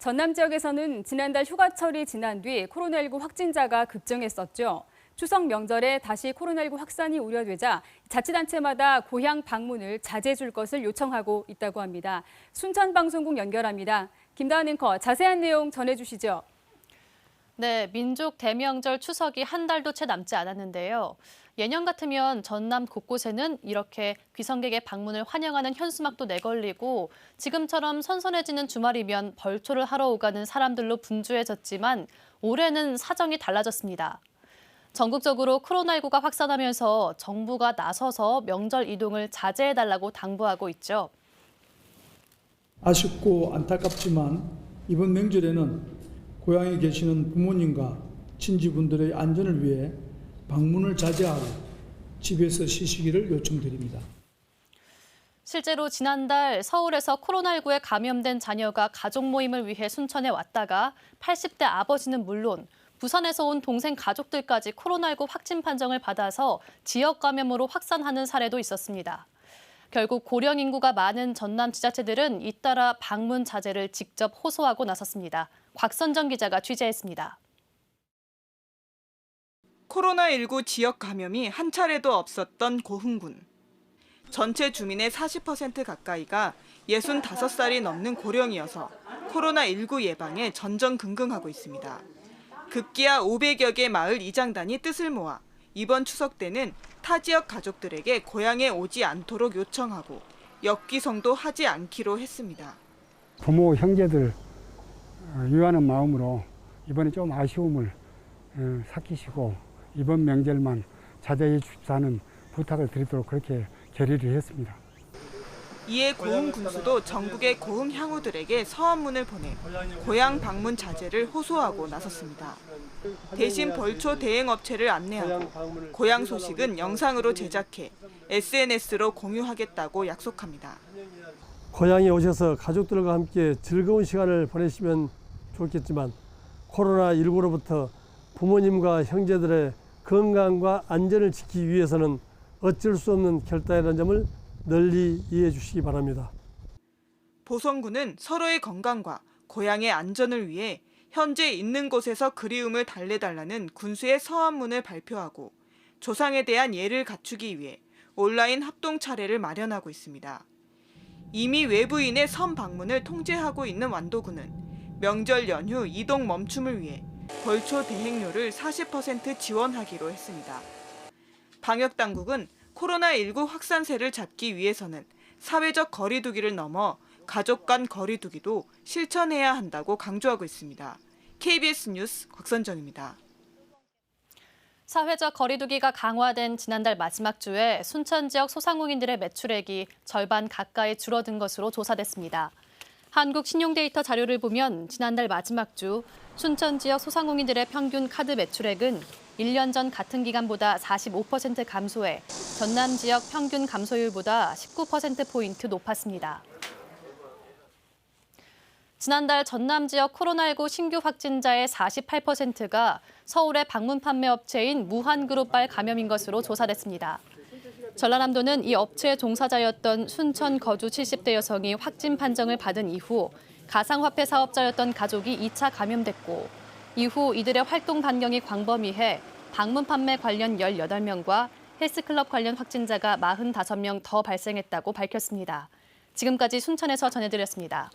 전남 지역에서는 지난달 휴가철이 지난 뒤 코로나19 확진자가 급증했었죠. 추석 명절에 다시 코로나19 확산이 우려되자 자치단체마다 고향 방문을 자제해 줄 것을 요청하고 있다고 합니다. 순천방송국 연결합니다. 김다은 앵커, 자세한 내용 전해주시죠. 네, 민족 대명절 추석이 한 달도 채 남지 않았는데요. 예년 같으면 전남 곳곳에는 이렇게 귀성객의 방문을 환영하는 현수막도 내걸리고 지금처럼 선선해지는 주말이면 벌초를 하러 오가는 사람들로 분주해졌지만 올해는 사정이 달라졌습니다. 전국적으로 코로나19가 확산하면서 정부가 나서서 명절 이동을 자제해달라고 당부하고 있죠. 아쉽고 안타깝지만 이번 명절에는 고향에 계시는 부모님과 친지분들의 안전을 위해 방문을 자제하고 집에서 쉬시기를 요청드립니다. 실제로 지난달 서울에서 코로나19에 감염된 자녀가 가족 모임을 위해 순천에 왔다가 80대 아버지는 물론 부산에서 온 동생 가족들까지 코로나19 확진 판정을 받아서 지역 감염으로 확산하는 사례도 있었습니다. 결국 고령 인구가 많은 전남 지자체들은 잇따라 방문 자제를 직접 호소하고 나섰습니다. 곽선정 기자가 취재했습니다. 코로나19 지역 감염이 한 차례도 없었던 고흥군. 전체 주민의 40% 가까이가 65살이 넘는 고령이어서 코로나19 예방에 전전긍긍하고 있습니다. 급기야 500여 개 마을 이장단이 뜻을 모아 이번 추석 때는 타 지역 가족들에게 고향에 오지 않도록 요청하고 역귀성도 하지 않기로 했습니다. 부모, 형제들 위하는 마음으로 이번에 좀 아쉬움을 삭히시고 이번 명절만 자제해 주십사는 부탁을 드리도록 그렇게 결의를 했습니다. 이에 고흥 군수도 전국의 고흥 향후들에게 서한문을 보내 고향 방문 자제를 호소하고 나섰습니다. 대신 벌초 대행업체를 안내하고 고향 소식은 영상으로 제작해 SNS로 공유하겠다고 약속합니다. 고향에 오셔서 가족들과 함께 즐거운 시간을 보내시면 좋겠지만 코로나19로부터 부모님과 형제들의 건강과 안전을 지키기 위해서는 어쩔 수 없는 결단이라는 점을 널리 이해해 주시기 바랍니다. 보성군은 서로의 건강과 고향의 안전을 위해 현재 있는 곳에서 그리움을 달래달라는 군수의 서한문을 발표하고 조상에 대한 예를 갖추기 위해 온라인 합동 차례를 마련하고 있습니다. 이미 외부인의 선 방문을 통제하고 있는 완도군은 명절 연휴 이동 멈춤을 위해 벌초 대행료를 40% 지원하기로 했습니다. 방역당국은 코로나19 확산세를 잡기 위해서는 사회적 거리 두기를 넘어 가족 간 거리 두기도 실천해야 한다고 강조하고 있습니다. KBS 뉴스 곽선정입니다. 사회적 거리 두기가 강화된 지난달 마지막 주에 순천 지역 소상공인들의 매출액이 절반 가까이 줄어든 것으로 조사됐습니다. 한국신용데이터 자료를 보면 지난달 마지막 주 순천 지역 소상공인들의 평균 카드 매출액은 1년 전 같은 기간보다 45% 감소해 전남 지역 평균 감소율보다 19%포인트 높았습니다. 지난달 전남 지역 코로나19 신규 확진자의 48%가 서울의 방문 판매 업체인 무한그룹발 감염인 것으로 조사됐습니다. 전라남도는 이 업체의 종사자였던 순천 거주 70대 여성이 확진 판정을 받은 이후 가상화폐 사업자였던 가족이 2차 감염됐고 이후 이들의 활동 반경이 광범위해 방문 판매 관련 18명과 헬스클럽 관련 확진자가 45명 더 발생했다고 밝혔습니다. 지금까지 순천에서 전해드렸습니다.